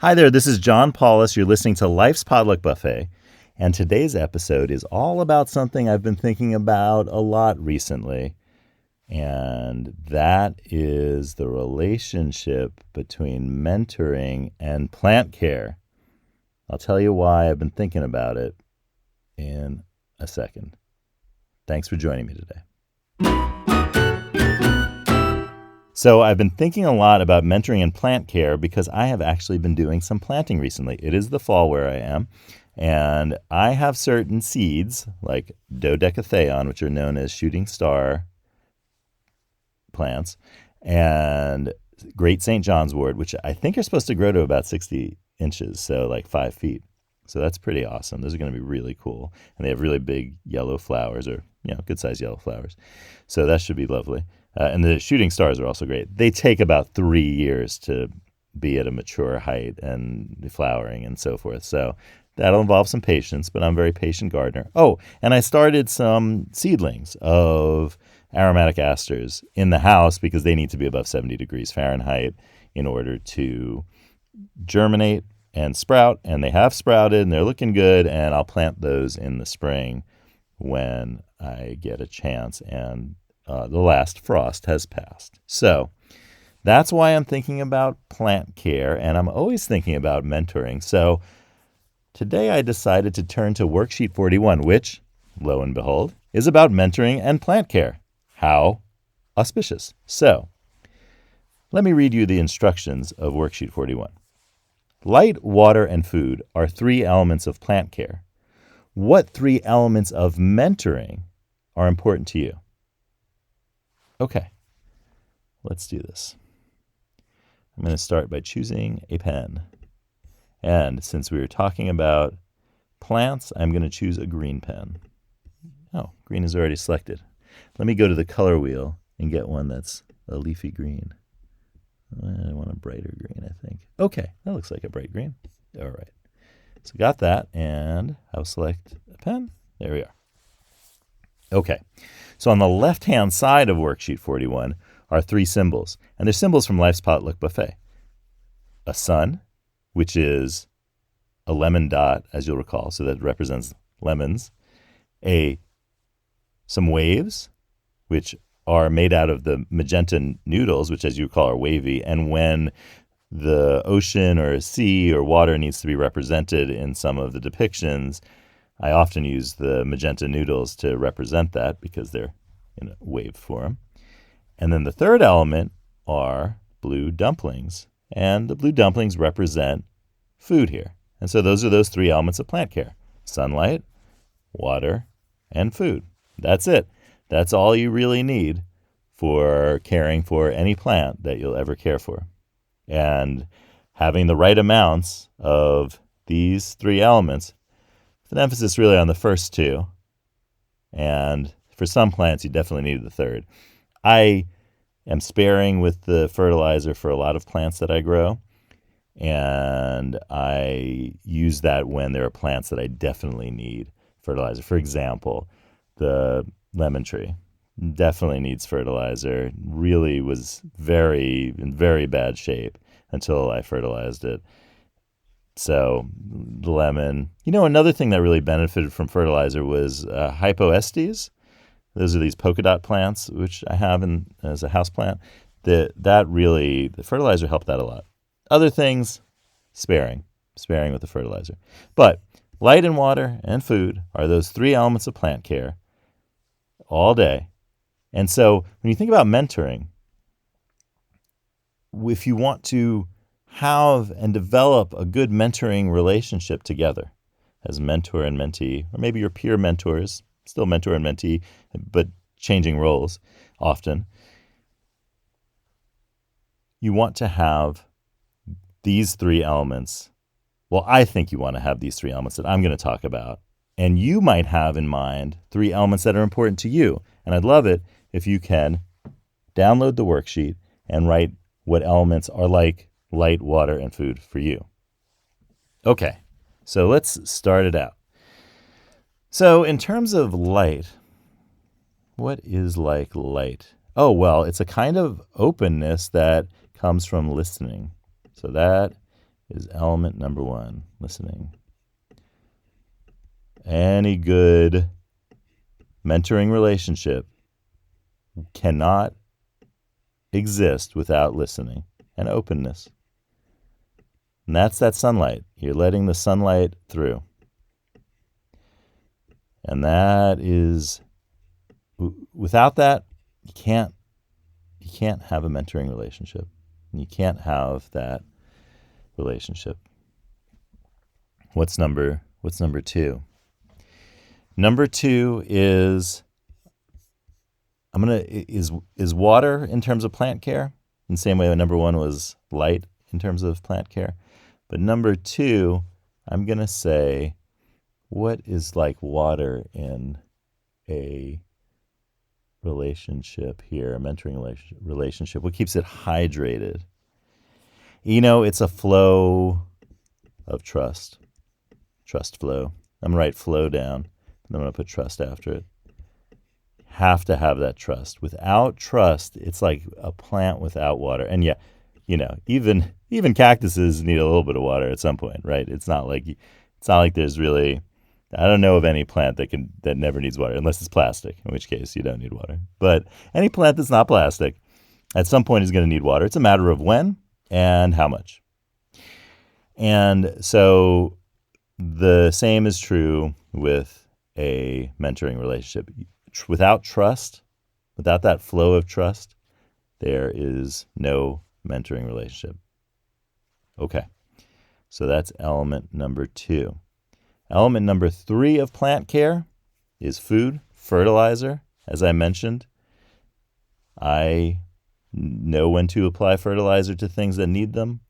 Hi there, this is John Paulus. You're listening to Life's Potluck Buffet, and today's episode is all about something I've been thinking about a lot recently, and that is the relationship between mentoring and plant care. I'll tell you why I've been thinking about it in a second. Thanks for joining me today. So I've been thinking a lot about mentoring and plant care because I have actually been doing some planting recently. It is the fall where I am, and I have certain seeds like Dodecatheon, which are known as shooting star plants, and Great St. John's wort, which I think are supposed to grow to about 60 inches, so like 5 feet. So that's pretty awesome. Those are going to be really cool. And they have really big yellow flowers, or good-sized yellow flowers. So that should be lovely. And the shooting stars are also great. They take about 3 years to be at a mature height and flowering and so forth. So that'll involve some patience, but I'm a very patient gardener. Oh, and I started some seedlings of aromatic asters in the house because they need to be above 70 degrees Fahrenheit in order to germinate and sprout. And they have sprouted and they're looking good. And I'll plant those in the spring when I get a chance and the last frost has passed. So that's why I'm thinking about plant care, and I'm always thinking about mentoring. So today I decided to turn to Worksheet 41, which, lo and behold, is about mentoring and plant care. How auspicious. So let me read you the instructions of Worksheet 41. Light, water, and food are 3 elements of plant care. What 3 elements of mentoring are important to you? Okay, let's do this. I'm going to start by choosing a pen. And since we were talking about plants, I'm going to choose a green pen. Oh, green is already selected. Let me go to the color wheel and get one that's a leafy green. I want a brighter green, I think. Okay, that looks like a bright green. All right. So got that, and I'll select a pen. There we are. Okay, so on the left-hand side of Worksheet 41 are 3 symbols, and they're symbols from Life's Potluck Buffet. A sun, which is a lemon dot, as you'll recall, so that represents lemons. Some waves, which are made out of the magenta noodles, which, as you recall, are wavy, and when the ocean or sea or water needs to be represented in some of the depictions, I often use the magenta noodles to represent that because they're in a wave form. And then the third element are blue dumplings. And the blue dumplings represent food here. And so those are those 3 elements of plant care: sunlight, water, and food. That's it. That's all you really need for caring for any plant that you'll ever care for. And having the right amounts of these 3 elements, with an emphasis really on the first 2. And for some plants, you definitely need the third. I am sparing with the fertilizer for a lot of plants that I grow. And I use that when there are plants that I definitely need fertilizer. For example, the lemon tree definitely needs fertilizer. Really was in very bad shape until I fertilized it. So the lemon. Another thing that really benefited from fertilizer was hypoestes. Those are these polka dot plants, which I have as a house plant. The fertilizer helped that a lot. Other things, sparing with the fertilizer. But light and water and food are those 3 elements of plant care all day. And so when you think about mentoring, if you want to have and develop a good mentoring relationship together as mentor and mentee, or maybe your peer mentors, still mentor and mentee, but changing roles often, you want to have these 3 elements. Well, I think you want to have these 3 elements that I'm going to talk about. And you might have in mind 3 elements that are important to you. And I'd love it if you can download the worksheet and write what elements are like light, water, and food for you. Okay, so let's start it out. So in terms of light, what is like light? Oh, well, it's a kind of openness that comes from listening. So that is element number 1, listening. Any good mentoring relationship cannot exist without listening and openness. And that's that sunlight. You're letting the sunlight through. And that is, without that, you can't have a mentoring relationship. You can't have that relationship. What's number 2? Number 2 is is water in terms of plant care, in the same way number 1 was light in terms of plant care. But number 2, I'm going to say, what is like water in a relationship here, a mentoring relationship? What keeps it hydrated? It's a flow of trust flow. I'm going to write flow down, and I'm going to put trust after it. Have to have that trust. Without trust, it's like a plant without water. And yeah, even cactuses need a little bit of water at some point, right? It's not like there's really, I don't know of any plant that never needs water, unless it's plastic, in which case you don't need water. But any plant that's not plastic, at some point is going to need water. It's a matter of when and how much. And so the same is true with a mentoring relationship. Without trust, without that flow of trust, there is no mentoring relationship. Okay, so that's element number 2. Element number 3 of plant care is food, fertilizer. As I mentioned, I know when to apply fertilizer to things that need them,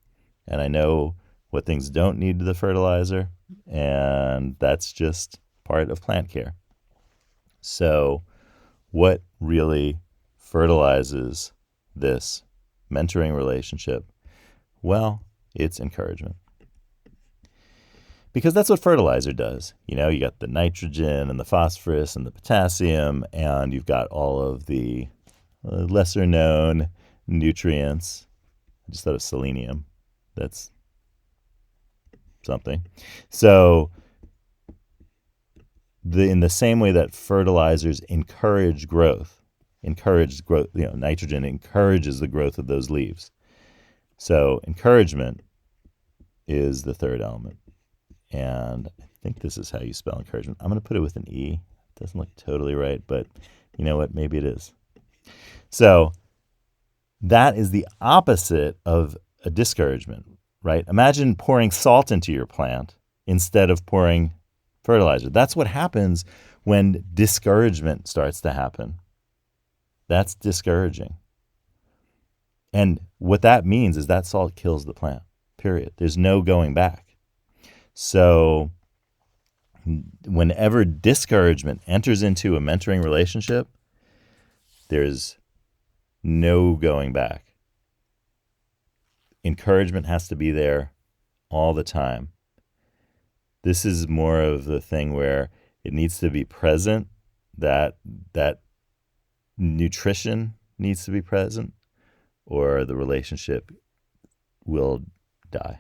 and I know what things don't need the fertilizer, and that's just part of plant care. So what really fertilizes this mentoring relationship? Well, it's encouragement. Because that's what fertilizer does. You got the nitrogen and the phosphorus and the potassium, and you've got all of the lesser known nutrients. I just thought of selenium. That's something. So in the same way that fertilizers encourage growth, nitrogen encourages the growth of those leaves. So encouragement is the third element. And I think this is how you spell encouragement. I'm going to put it with an E. It doesn't look totally right, but you know what? Maybe it is. So that is the opposite of a discouragement, right? Imagine pouring salt into your plant instead of pouring fertilizer. That's what happens when discouragement starts to happen. That's discouraging. And what that means is that salt kills the plant, period. There's no going back. So whenever discouragement enters into a mentoring relationship, there's no going back. Encouragement has to be there all the time. This is more of the thing where it needs to be present, that nutrition needs to be present, or the relationship will die.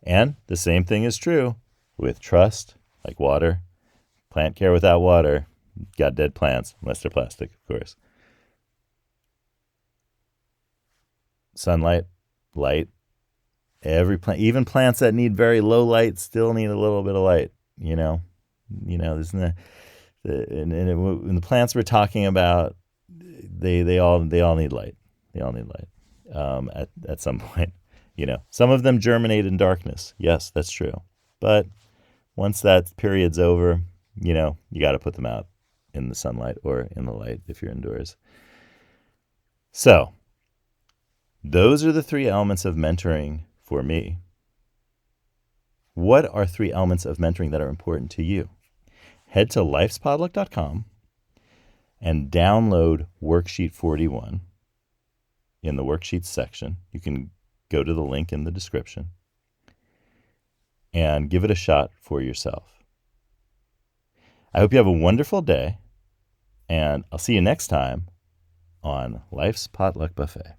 And the same thing is true with trust, like water. Plant care without water, got dead plants, unless they're plastic, of course. Sunlight, light. Every plant, even plants that need very low light, still need a little bit of light. There's and the plants we're talking about, they all need light. They all need light at some point. Some of them germinate in darkness. Yes, that's true. But once that period's over, you got to put them out in the sunlight or in the light if you're indoors. So those are the 3 elements of mentoring for me. What are 3 elements of mentoring that are important to you? Head to lifespotluck.com and download worksheet 41 in the worksheets section. You can go to the link in the description and give it a shot for yourself. I hope you have a wonderful day, and I'll see you next time on Life's Potluck Buffet.